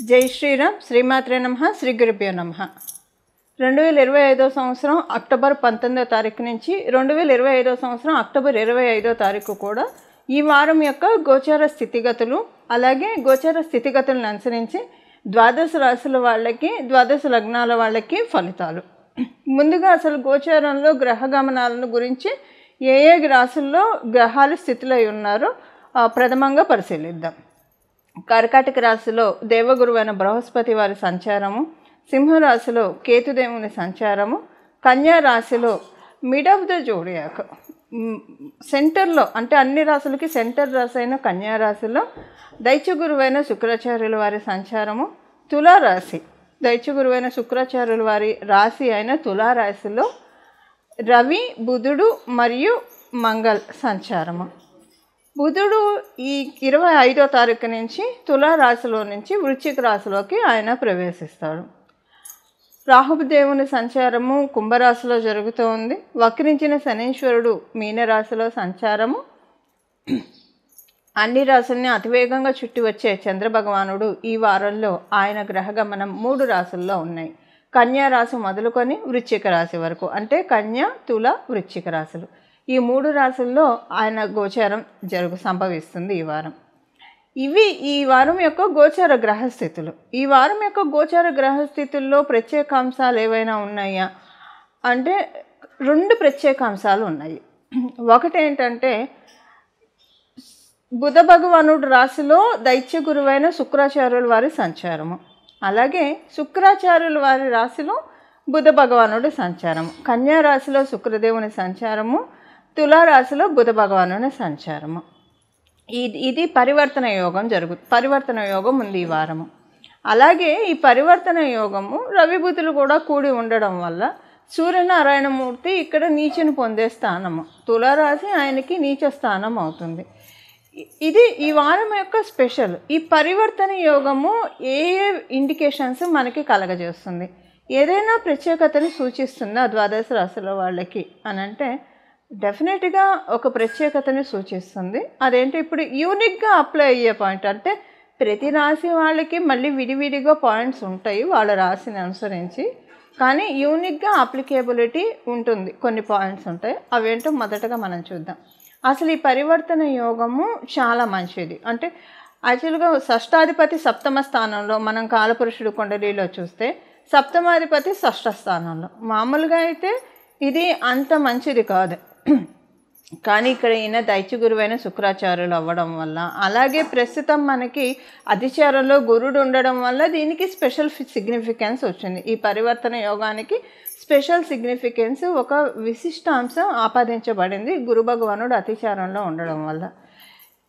జై శ్రీరామ్. శ్రీమాత్రే నమః. శ్రీ గురుభ్యో నమః. 2025 సంవత్సరం అక్టోబర్ 19వ తారీఖు నుంచి 2025 సంవత్సరం అక్టోబర్ 25వ తారీఖు కూడా ఈ వారం యొక్క గోచార స్థితిగతులు, అలాగే గోచార స్థితిగతులను అనుసరించి ద్వాదశ రాశుల వాళ్ళకి, ద్వాదశ లగ్నాల వాళ్ళకి ఫలితాలు. ముందుగా అసలు గోచారంలో గ్రహ గమనాలను గురించి ఏ ఏ రాశుల్లో గ్రహాలు స్థితిలో ఉన్నారో ప్రథమంగా పరిశీలిద్దాం. కర్కాటక రాశిలో దేవగురువైన బృహస్పతి వారి సంచారము, సింహరాశిలో కేతుదేవుని సంచారము, కన్యా రాశిలో మిడ్ ఆఫ్ ద జోడియాక్ సెంటర్లో, అంటే అన్ని రాశులకి సెంటర్ రాశి అయిన కన్యా రాశిలో దైత్యగురువైన శుక్రాచార్యుల వారి సంచారము, తులారాశి దైత్యగురువైన శుక్రాచార్యుల వారి రాశి అయిన తులారాశిలో రవి, బుధుడు మరియు మంగళ సంచారము. బుధుడు ఈ 25వ తారీఖు నుంచి తులారాశిలో నుంచి వృశ్చిక రాశిలోకి ఆయన ప్రవేశిస్తాడు. రాహుదేవుని సంచారము కుంభరాశిలో జరుగుతూ ఉంది. వక్రించిన శనీశ్వరుడు మీనరాశిలో సంచారము. అన్ని రాశుల్ని అతివేగంగా చుట్టి వచ్చే చంద్రభగవానుడు ఈ వారంలో ఆయన గ్రహగమనం 3 రాశుల్లో ఉన్నాయి. కన్యా రాశి మొదలుకొని వృశ్చిక రాశి వరకు, అంటే కన్యా, తుల, వృశ్చిక రాశులు, ఈ 3 రాశుల్లో ఆయన గోచారం సంభవిస్తుంది ఈ వారం. ఇవి ఈ వారం యొక్క గోచార గ్రహస్థితులు. ఈ వారం యొక్క గోచార గ్రహస్థితుల్లో ప్రత్యేకాంశాలు ఏవైనా ఉన్నాయా అంటే 2 ప్రత్యేకాంశాలు ఉన్నాయి. ఒకటి ఏంటంటే బుధ భగవానుడు రాశిలో దైత్య గురువైన శుక్రాచార్యుల వారి సంచారము, అలాగే శుక్రాచార్యుల వారి రాశిలో బుధ భగవానుడి సంచారము. కన్యా రాశిలో శుక్రదేవుని సంచారము, తులారాశిలో బుధ భగవానుని సంచారము. ఇది పరివర్తన యోగం పరివర్తన యోగం ఉంది ఈ వారము. అలాగే ఈ పరివర్తన యోగము రవి బుధులు కూడా కూడి ఉండడం వల్ల సూర్యనారాయణమూర్తి ఇక్కడ నీచను పొందే స్థానము, తులారాశి ఆయనకి నీచ స్థానం అవుతుంది. ఇది ఈ వారం యొక్క స్పెషల్. ఈ పరివర్తన యోగము ఏ ఏ ఇండికేషన్స్ మనకి కలగజేస్తుంది, ఏదైనా ప్రత్యేకతని సూచిస్తుందా ద్వాదశ రాశుల వాళ్ళకి అని అంటే డెఫినెట్గా ఒక ప్రత్యేకతని సూచిస్తుంది. అదేంటి, ఇప్పుడు యూనిక్గా అప్లై అయ్యే పాయింట్ అంటే ప్రతి రాశి వాళ్ళకి మళ్ళీ విడివిడిగా పాయింట్స్ ఉంటాయి వాళ్ళ రాశిని అనుసరించి, కానీ యూనిక్గా అప్లికేబిలిటీ ఉంటుంది, కొన్ని పాయింట్స్ ఉంటాయి. అవేంటో మొదటగా మనం చూద్దాం. అసలు ఈ పరివర్తన యోగము చాలా మంచిది. అంటే యాక్చువల్గా షష్టాధిపతి సప్తమ స్థానంలో, మనం కాలపురుషుడు కుండలిలో చూస్తే సప్తమాధిపతి షష్ఠ స్థానంలో. మామూలుగా అయితే ఇది అంత మంచిది కాదు, కానీ ఇక్కడ ఈయన దైత్య గురువైన శుక్రాచార్యులు అవ్వడం వల్ల, అలాగే ప్రస్తుతం మనకి అధిచారంలో గురుడు ఉండడం వల్ల దీనికి స్పెషల్ సిగ్నిఫికెన్స్ వచ్చింది. ఈ పరివర్తన యోగానికి స్పెషల్ సిగ్నిఫికెన్స్, ఒక విశిష్టాంశం ఆపాదించబడింది గురు భగవానుడు అతిచారంలో ఉండడం వల్ల.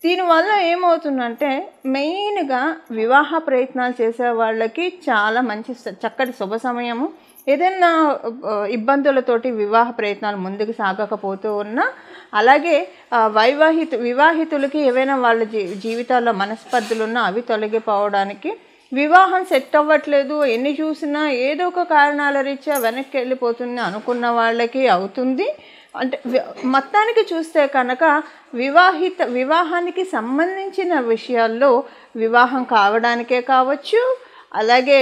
దీనివల్ల ఏమవుతుందంటే మెయిన్గా వివాహ ప్రయత్నాలు చేసే వాళ్ళకి చాలా మంచి చక్కటి శుభ సమయము. ఏదైనా ఇబ్బందులతోటి వివాహ ప్రయత్నాలు ముందుకు సాగకపోతూ ఉన్నా, అలాగే వివాహితులకి ఏవైనా వాళ్ళ జీవితాల్లో మనస్పర్ధలు ఉన్నా అవి తొలగిపోవడానికి, వివాహం సెట్ అవ్వట్లేదు, ఎన్ని చూసినా ఏదో ఒక కారణాల రీత్యా వెనక్కి వెళ్ళిపోతుంది అనుకున్న వాళ్ళకి అవుతుంది. అంటే మొత్తానికి చూస్తే కనుక వివాహానికి సంబంధించిన విషయాల్లో వివాహం కావడానికే కావచ్చు, అలాగే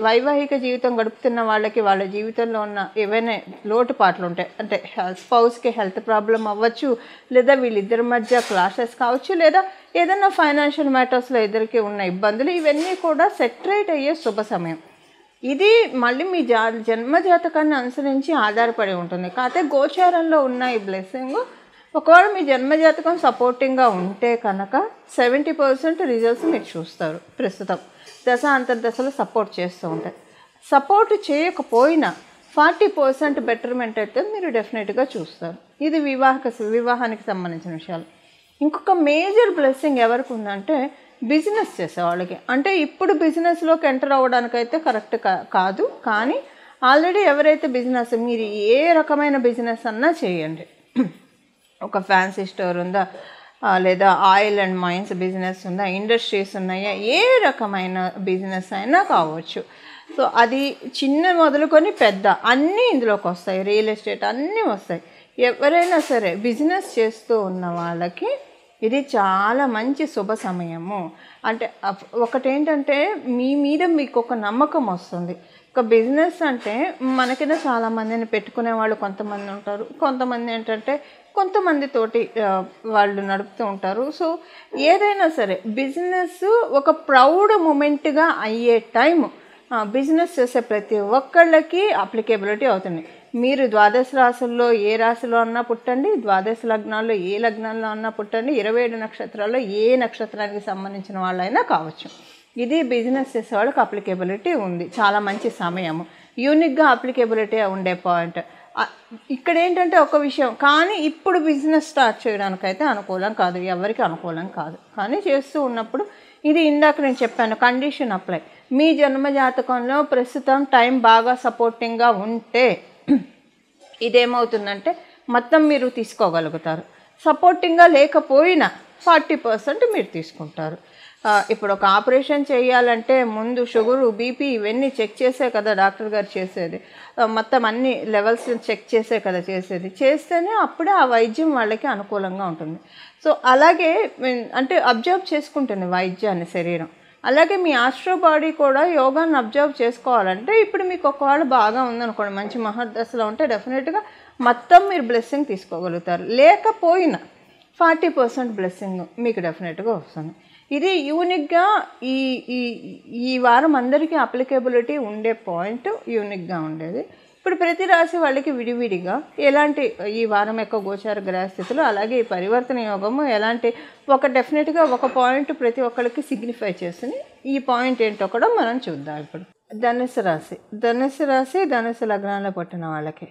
వైవాహిక జీవితం గడుపుతున్న వాళ్ళకి వాళ్ళ జీవితంలో ఉన్న ఏవైనా లోటుపాట్లు ఉంటాయి, అంటే స్పౌస్కి హెల్త్ ప్రాబ్లం అవ్వచ్చు, లేదా వీళ్ళిద్దరి మధ్య క్లాషెస్ కావచ్చు, లేదా ఏదైనా ఫైనాన్షియల్ మ్యాటర్స్లో ఇద్దరికి ఉన్న ఇబ్బందులు, ఇవన్నీ కూడా సెటరేట్ అయ్యే శుభ సమయం. ఇది మళ్ళీ మీ జన్మజాతకాన్ని అనుసరించి ఆధారపడి ఉంటుంది. కాకపోతే గోచారంలో ఉన్న ఈ బ్లెస్సింగ్, ఒకవేళ మీ జన్మజాతకం సపోర్టింగ్గా ఉంటే కనుక 70% రిజల్ట్స్ మీరు చూస్తారు. ప్రస్తుతం దశ అంతర్దశలు సపోర్ట్ చేస్తూ ఉంటాయి. సపోర్ట్ చేయకపోయినా 40% బెటర్మెంట్ అయితే మీరు డెఫినెట్గా చూస్తారు. ఇది వివాహానికి సంబంధించిన విషయాలు. ఇంకొక మేజర్ బ్లెస్సింగ్ ఎవరికి ఉందంటే బిజినెస్ చేసేవాళ్ళకి. అంటే ఇప్పుడు బిజినెస్లోకి ఎంటర్ అవ్వడానికైతే కరెక్ట్ కాదు, కానీ ఆల్రెడీ ఎవరైతే బిజినెస్, మీరు ఏ రకమైన బిజినెస్ అన్నా చేయండి, ఒక ఫ్యాన్సీ స్టోర్ ఉందా, లేదా ఆయిల్ అండ్ మైన్స్ బిజినెస్ ఉందా, ఇండస్ట్రీస్ ఉన్నాయా, ఏ రకమైన బిజినెస్ అయినా కావచ్చు. సో అది చిన్న మొదలుకొని పెద్ద అన్నీ ఇందులోకి వస్తాయి, రియల్ ఎస్టేట్ అన్నీ వస్తాయి. ఎవరైనా సరే బిజినెస్ చేస్తూ ఉన్న వాళ్ళకి ఇది చాలా మంచి శుభ సమయము. అంటే ఒకటేంటంటే మీ మీద మీకు ఒక నమ్మకం వస్తుంది. ఒక బిజినెస్ అంటే మనకిన చాలామందిని పెట్టుకునే వాళ్ళు కొంతమంది ఉంటారు. కొంతమంది ఏంటంటే కొంతమందితోటి వాళ్ళు నడుపుతూ ఉంటారు. సో ఏదైనా సరే బిజినెస్ ఒక ప్రౌడ్ మూమెంట్గా అయ్యే టైము బిజినెస్ చేసే ప్రతి ఒక్కళ్ళకి అప్లికేబిలిటీ అవుతుంది. మీరు ద్వాదశ రాశుల్లో ఏ రాశిలో అన్నా పుట్టండి, ద్వాదశ లగ్నాల్లో ఏ లగ్నాల్లో అన్నా పుట్టండి, 27 నక్షత్రాల్లో ఏ నక్షత్రానికి సంబంధించిన వాళ్ళైనా కావచ్చు. ఇది బిజినెస్ చేసే వాళ్ళకి అప్లికేబిలిటీ ఉంది. చాలా మంచి సమయము, యూనిక్గా అప్లికేబిలిటీ ఉండే పాయింట్. ఇక్కడ ఏంటంటే ఒక విషయం, కానీ ఇప్పుడు బిజినెస్ స్టార్ట్ చేయడానికైతే అనుకూలం కాదు, ఎవరికి అనుకూలం కాదు. కానీ చేస్తూ ఉన్నప్పుడు ఇది ఇందాక నేను చెప్పాను, కండిషన్ అప్లై. మీ జన్మ జాతకంలో ప్రస్తుతం టైం బాగా సపోర్టింగ్గా ఉంటే ఇదేమవుతుందంటే మొత్తం మీరు తీసుకోగలుగుతారు. సపోర్టింగ్గా లేకపోయినా 40% మీరు తీసుకుంటారు. ఇప్పుడు ఒక ఆపరేషన్ చేయాలంటే ముందు షుగరు, బీపీ ఇవన్నీ చెక్ చేసే కదా డాక్టర్ గారు చేసేది. మొత్తం అన్ని లెవెల్స్ చెక్ చేసే కదా చేసేది. చేస్తేనే అప్పుడే ఆ వైద్యం వాళ్ళకి అనుకూలంగా ఉంటుంది. సో అలాగే అంటే అబ్జర్వ్ చేసుకుంటుంది వైద్యాన్ని శరీరం. అలాగే మీ ఆస్ట్రో బాడీ కూడా యోగాన్ని అబ్జర్వ్ చేసుకోవాలంటే ఇప్పుడు మీకు ఒకవేళ బాగా ఉందనుకోండి, మంచి మహర్దశలో ఉంటే డెఫినెట్గా మొత్తం మీరు బ్లెస్సింగ్ తీసుకోగలుగుతారు. లేకపోయినా 40% బ్లెస్సింగ్ మీకు డెఫినెట్గా వస్తుంది. ఇది యూనిక్గా ఈ ఈ ఈ వారం అందరికీ అప్లికేబిలిటీ ఉండే పాయింట్ యూనిక్గా ఉండేది. ఇప్పుడు ప్రతి రాశి వాళ్ళకి విడివిడిగా ఎలాంటి ఈ వారం యొక్క గోచార గ్రహస్థితులు, అలాగే ఈ పరివర్తన యోగము ఎలాంటి ఒక డెఫినెట్గా ఒక పాయింట్ ప్రతి ఒక్కరికి సిగ్నిఫై చేస్తుంది. ఈ పాయింట్ ఏంటో కూడా మనం చూద్దాం. ఇప్పుడు ధనుసు రాశి, ధనుసు లగ్నాల్లో పుట్టిన వాళ్ళకి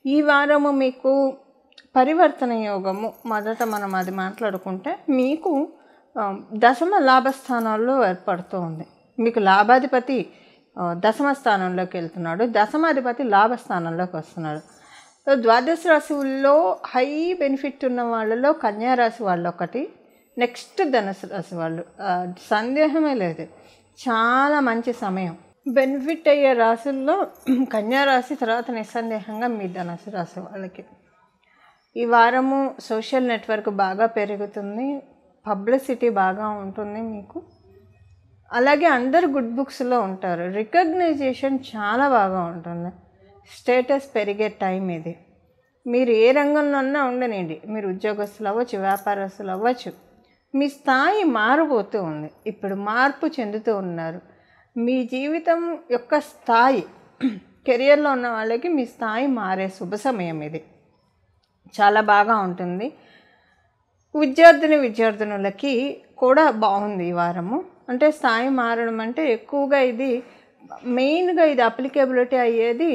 ఈ వారము మీకు పరివర్తన యోగము. మొదట మనం అది మాట్లాడుకుంటే మీకు దశమ లాభస్థానాల్లో ఏర్పడుతూ ఉంది. మీకు లాభాధిపతి దశమ స్థానంలోకి వెళ్తున్నాడు, దశమాధిపతి లాభస్థానంలోకి వస్తున్నాడు. ద్వాదశ రాశుల్లో హై బెనిఫిట్ ఉన్న వాళ్ళలో కన్యారాశి వాళ్ళు ఒకటి, నెక్స్ట్ ధనుసు రాశి వాళ్ళు, సందేహమే లేదు. చాలా మంచి సమయం. బెనిఫిట్ అయ్యే రాశుల్లో కన్యారాశి, తర్వాత నిస్సందేహంగా మీ ధనుసు రాశి వాళ్ళకి ఈ వారము సోషల్ నెట్వర్క్ బాగా పెరుగుతుంది, పబ్లిసిటీ బాగా ఉంటుంది మీకు. అలాగే అందరు గుడ్ బుక్స్లో ఉంటారు, రికగ్నైజేషన్ చాలా బాగా ఉంటుంది, స్టేటస్ పెరిగే టైం ఇది. మీరు ఏ రంగంలో ఉన్నా ఉండనండి, మీరు ఉద్యోగస్తులు అవ్వచ్చు, వ్యాపారస్తులు అవ్వచ్చు, మీ స్థాయి మారిపోతూ ఉంది. ఇప్పుడు మార్పు చెందుతూ ఉన్నారు. మీ జీవితం యొక్క స్థాయి, కెరియర్లో ఉన్న వాళ్ళకి మీ స్థాయి మారే శుభ సమయం ఇది, చాలా బాగా ఉంటుంది. విద్యార్థినులకి కూడా బాగుంది ఈ వారము. అంటే స్థాయి మారడం అంటే ఎక్కువగా ఇది మెయిన్గా ఇది అప్లికేబిలిటీ అయ్యేది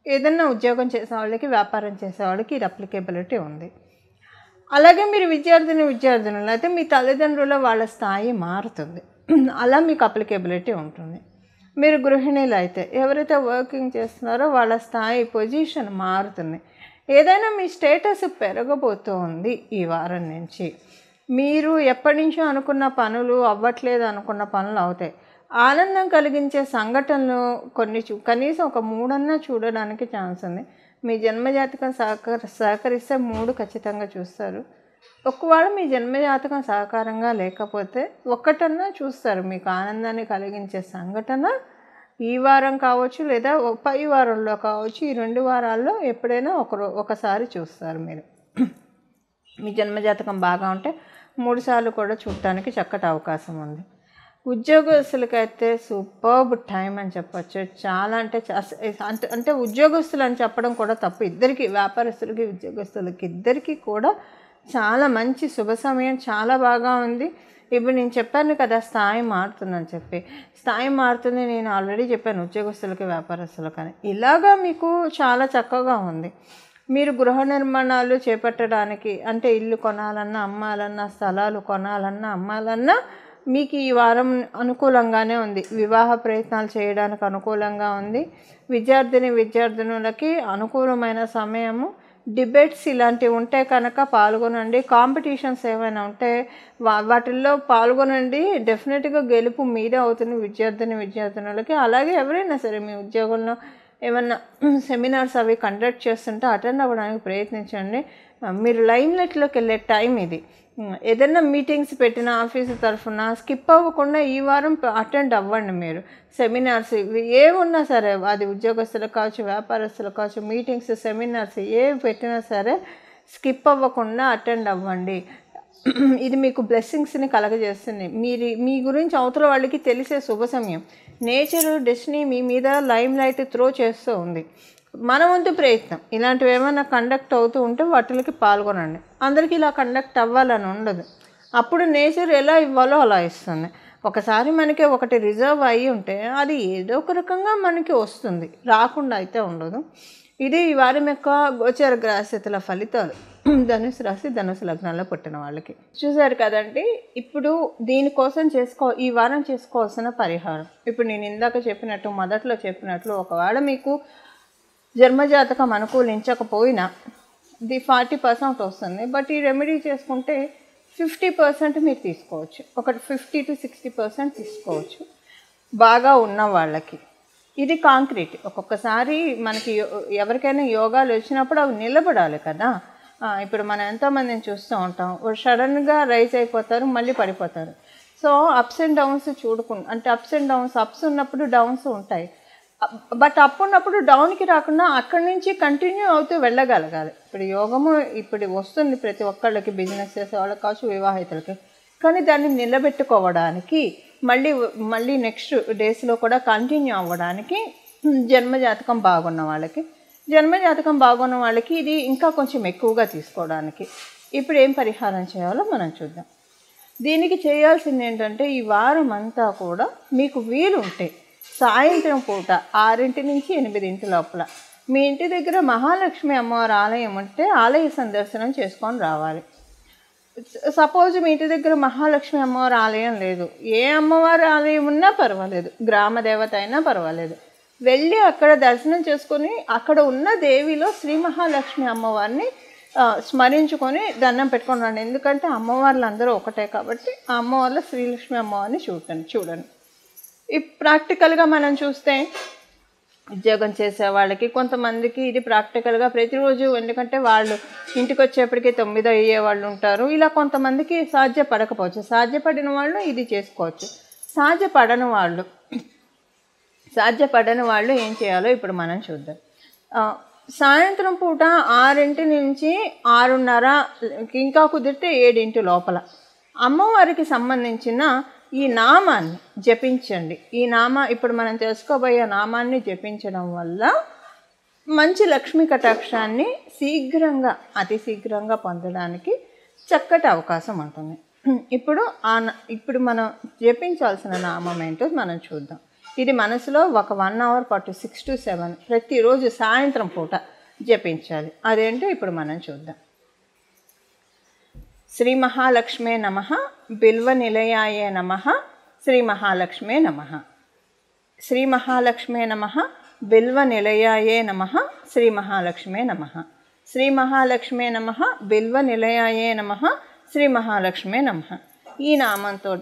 ఏదన్నా ఉద్యోగం చేసే వాళ్ళకి, వ్యాపారం చేసే వాళ్ళకి ఇది అప్లికేబిలిటీ ఉంది. అలాగే మీరు విద్యార్థినులు అయితే మీ తల్లిదండ్రుల వాళ్ళ స్థాయి మారుతుంది, అలా మీకు అప్లికేబిలిటీ ఉంటుంది. మీరు గృహిణీలు అయితే ఎవరైతే వర్కింగ్ చేస్తున్నారో వాళ్ళ స్థాయి పొజిషన్ మారుతుంది. ఏదైనా మీ స్టేటస్ పెరగబోతూ ఉంది ఈ వారం నుంచి. మీరు ఎప్పటి నుంచో అనుకున్న పనులు అవ్వట్లేదు, అనుకున్న పనులు అవుతాయి. ఆనందం కలిగించే సంఘటనలు కొన్ని కనీసం ఒక 3 చూడడానికి ఛాన్స్ ఉంది. మీ జన్మజాతకం సహకరిస్తే 3 ఖచ్చితంగా చూస్తారు. ఒకవేళ మీ జన్మజాతకం సహకారంగా లేకపోతే 1 చూస్తారు. మీకు ఆనందాన్ని కలిగించే సంఘటన ఈ వారం కావచ్చు, లేదా పై వారంలో కావచ్చు. ఈ 2 వారాల్లో ఎప్పుడైనా ఒకసారి చూస్తారు మీరు. మీ జన్మజాతకం బాగా ఉంటే 3 సార్లు కూడా చూడటానికి చక్కటి అవకాశం ఉంది. ఉద్యోగస్తులకైతే సూపర్బ్ టైం అని చెప్పచ్చు. చాలా అంటే ఉద్యోగస్తులు అని చెప్పడం కూడా తప్పు. ఇద్దరికి, వ్యాపారస్తులకి ఉద్యోగస్తులకి ఇద్దరికి కూడా చాలా మంచి శుభ సమయం, చాలా బాగా ఉంది. ఇప్పుడు నేను చెప్పాను కదా స్థాయి మారుతుందని చెప్పి, స్థాయి మారుతుంది నేను ఆల్రెడీ చెప్పాను ఉద్యోగస్తులకి, వ్యాపారస్తులకు. కానీ ఇలాగా మీకు చాలా చక్కగా ఉంది. మీరు గృహ నిర్మాణాలు చేపట్టడానికి, అంటే ఇల్లు కొనాలన్నా, అమ్మాలన్నా, స్థలాలు కొనాలన్నా, అమ్మాలన్నా మీకు ఈ వారం అనుకూలంగానే ఉంది. వివాహ ప్రయత్నాలు చేయడానికి అనుకూలంగా ఉంది. విద్యార్థినులకి అనుకూలమైన సమయము. డిబేట్స్ ఇలాంటివి ఉంటే కనుక పాల్గొనండి. కాంపిటీషన్స్ ఏమైనా ఉంటే వాటిల్లో పాల్గొనండి. డెఫినెట్గా గెలుపు మీదే అవుతుంది విద్యార్థినులకి. అలాగే ఎవరైనా సరే మీ ఉద్యోగంలో ఏమన్నా సెమినార్స్ అవి కండక్ట్ చేస్తుంటే అటెండ్ అవ్వడానికి ప్రయత్నించండి. మీరు లైమ్లైట్లోకి వెళ్ళే టైం ఇది. ఏదైనా మీటింగ్స్ పెట్టిన ఆఫీసు తరఫున స్కిప్ అవ్వకుండా ఈ వారం అటెండ్ అవ్వండి. మీరు సెమినార్స్ ఇవి ఏమున్నా సరే, అది ఉద్యోగస్తులకు కావచ్చు, వ్యాపారస్తులకు కావచ్చు, మీటింగ్స్, సెమినార్స్ ఏవి పెట్టినా సరే స్కిప్ అవ్వకుండా అటెండ్ అవ్వండి. ఇది మీకు బ్లెస్సింగ్స్ని కలగజేస్తుంది. మీ గురించి అవతల వాళ్ళకి తెలిసే శుభ సమయం. నేచర్, డెస్టినీ మీ మీద లైమ్ లైట్ త్రో చేస్తూ ఉంది. మన వంతు ప్రయత్నం ఇలాంటివి ఏమైనా కండక్ట్ అవుతూ ఉంటే వాటికి పాల్గొనండి. అందరికీ ఇలా కండక్ట్ అవ్వాలని ఉండదు. అప్పుడు నేచర్ ఎలా ఇవ్వాలో అలా ఇస్తుంది. ఒకసారి మనకి ఒకటి రిజర్వ్ అయ్యి ఉంటే అది ఏదో ఒక రకంగా మనకి వస్తుంది, రాకుండా అయితే ఉండదు. ఇది ఈ వారం యొక్క గోచర గ్రహస్థితుల ఫలితాలు ధనుసు రాశి, ధనుసు లగ్నాల్లో పుట్టిన వాళ్ళకి. చూసారు కదండి. ఇప్పుడు దీనికోసం ఈ వారం చేసుకోవాల్సిన పరిహారం ఇప్పుడు నేను ఇందాక చెప్పినట్టు, మొదట్లో చెప్పినట్లు, ఒకవేళ మీకు జన్మజాతకం అనుకూలించకపోయినా ఇది 40% వస్తుంది. బట్ ఈ రెమెడీ చేసుకుంటే 50% మీరు తీసుకోవచ్చు. ఒకటి 50 to 60% తీసుకోవచ్చు బాగా ఉన్న వాళ్ళకి. ఇది కాంక్రీట్. ఒక్కొక్కసారి మనకి ఎవరికైనా యోగాలు వచ్చినప్పుడు అవి నిలబడాలి కదా. ఇప్పుడు మనం ఎంతోమందిని చూస్తూ ఉంటాం, సడన్గా రైజ్ అయిపోతారు, మళ్ళీ పడిపోతారు. సో అప్స్ అండ్ డౌన్స్ చూడకుండా, అంటే అప్స్ అండ్ డౌన్స్, అప్స్ ఉన్నప్పుడు డౌన్స్ ఉంటాయి. బట్ అప్ ఉన్నప్పుడు డౌన్కి రాకుండా అక్కడి నుంచి కంటిన్యూ అవుతూ వెళ్ళగలగాలి. ఇప్పుడు యోగము ఇప్పుడు వస్తుంది ప్రతి ఒక్కళ్ళకి, బిజినెస్ చేసే వాళ్ళకి కావచ్చు, వివాహితులకి. కానీ దాన్ని నిలబెట్టుకోవడానికి మళ్ళీ నెక్స్ట్ డేస్లో కూడా కంటిన్యూ అవ్వడానికి జన్మజాతకం బాగున్న వాళ్ళకి ఇది ఇంకా కొంచెం ఎక్కువగా తీసుకోవడానికి ఇప్పుడు ఏం పరిహారం చేయాలో మనం చూద్దాం. దీనికి చేయాల్సింది ఏంటంటే, ఈ వారం అంతా కూడా మీకు వీలుంటే సాయంత్రం పూట 6 నుంచి 8 లోపల మీ ఇంటి దగ్గర మహాలక్ష్మి అమ్మవారి ఆలయం ఉంటే ఆలయ సందర్శనం చేసుకొని రావాలి. సపోజ్ మీ ఇంటి దగ్గర మహాలక్ష్మి అమ్మవారి ఆలయం లేదు, ఏ అమ్మవారి ఆలయం ఉన్నా పర్వాలేదు, గ్రామ దేవత అయినా పర్వాలేదు, వెళ్ళి అక్కడ దర్శనం చేసుకొని అక్కడ ఉన్న దేవిలో శ్రీ మహాలక్ష్మి అమ్మవారిని స్మరించుకొని దండం పెట్టుకొని రండి. ఎందుకంటే అమ్మవార్లు అందరూ ఒకటే కాబట్టి ఆ అమ్మవార్ల శ్రీలక్ష్మి అమ్మవారిని చూడండి. ఈ ప్రాక్టికల్గా మనం చూస్తే ఉద్యోగం చేసే వాళ్ళకి కొంతమందికి ఇది ప్రాక్టికల్గా ప్రతిరోజు, ఎందుకంటే వాళ్ళు ఇంటికి వచ్చేప్పటికి 9 అయ్యే వాళ్ళు ఉంటారు. ఇలా కొంతమందికి సాధ్యపడకపోవచ్చు. సాధ్యపడిన వాళ్ళు ఇది చేసుకోవచ్చు. సాధ్యపడని వాళ్ళు ఏం చేయాలో ఇప్పుడు మనం చూద్దాం. సాయంత్రం పూట 6 నుంచి 6:30, ఇంకా కుదిరితే 7 లోపల అమ్మవారికి సంబంధించిన ఈ నామాన్ని జపించండి. ఇప్పుడు మనం తెలుసుకోబోయే నామాన్ని జపించడం వల్ల మంచి లక్ష్మీ కటాక్షాన్ని అతి శీఘ్రంగా పొందడానికి చక్కటి అవకాశం ఉంటుంది. ఇప్పుడు మనం జపించాల్సిన నామం ఏంటో మనం చూద్దాం. ఇది మనసులో ఒక 1 hour పాటు 6 to 7 ప్రతిరోజు సాయంత్రం పూట జపించాలి. అదేంటో ఇప్పుడు మనం చూద్దాం. శ్రీ మహాలక్ష్మే నమః, బిల్వ నిలయాయ నమః, శ్రీ మహాలక్ష్మే నమః. శ్రీ మహాలక్ష్మే నమః, బిల్వ నిలయాయ నమః, శ్రీ మహాలక్ష్మే నమః. శ్రీ మహాలక్ష్మే నమః, బిల్వ నిలయాయ నమః, శ్రీ మహాలక్ష్మే నమః. ఈ నామంతో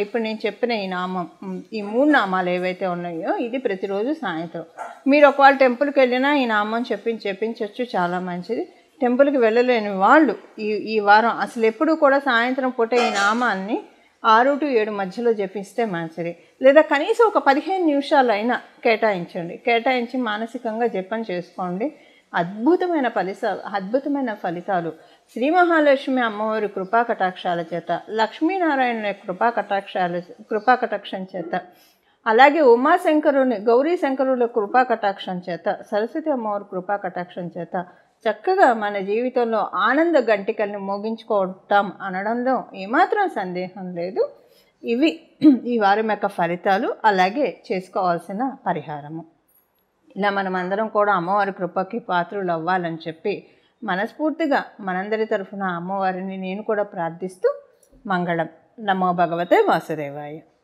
ఇప్పుడు నేను చెప్పిన ఈ నామం, ఈ 3 నామాలు ఏవైతే ఉన్నాయో ఇది ప్రతిరోజు సాయంత్రం మీరు ఒకవేళ టెంపుల్కి వెళ్ళినా ఈ నామం చెప్పించవచ్చు, చాలా మంచిది. టెంపుల్కి వెళ్ళలేని వాళ్ళు ఈ వారం అసలు ఎప్పుడు కూడా సాయంత్రం పూట ఈ నామాన్ని 6 to 7 మధ్యలో జపిస్తే మంచిది. లేదా కనీసం ఒక 15 నిమిషాలైనా కేటాయించి మానసికంగా జపం చేసుకోండి. అద్భుతమైన ఫలితాలు శ్రీ మహాలక్ష్మి అమ్మవారి కృపా కటాక్షాల చేత, లక్ష్మీనారాయణ కృపా కటాక్షం చేత, అలాగే గౌరీ శంకరుల కృపా కటాక్షం చేత, సరస్వతి అమ్మవారి కృపా కటాక్షం చేత చక్కగా మన జీవితంలో ఆనంద గంటికల్ని మోగించుకోవటం అనడంలో ఏమాత్రం సందేహం లేదు. ఇవి ఈ వారం యొక్క ఫలితాలు, అలాగే చేసుకోవాల్సిన పరిహారము. ఇలా మనమందరం కూడా అమ్మవారి కృపకి పాత్రులు అవ్వాలని చెప్పి మనస్ఫూర్తిగా మనందరి తరఫున అమ్మవారిని నేను కూడా ప్రార్థిస్తూ మంగళం. నమో భగవతే వాసుదేవాయ.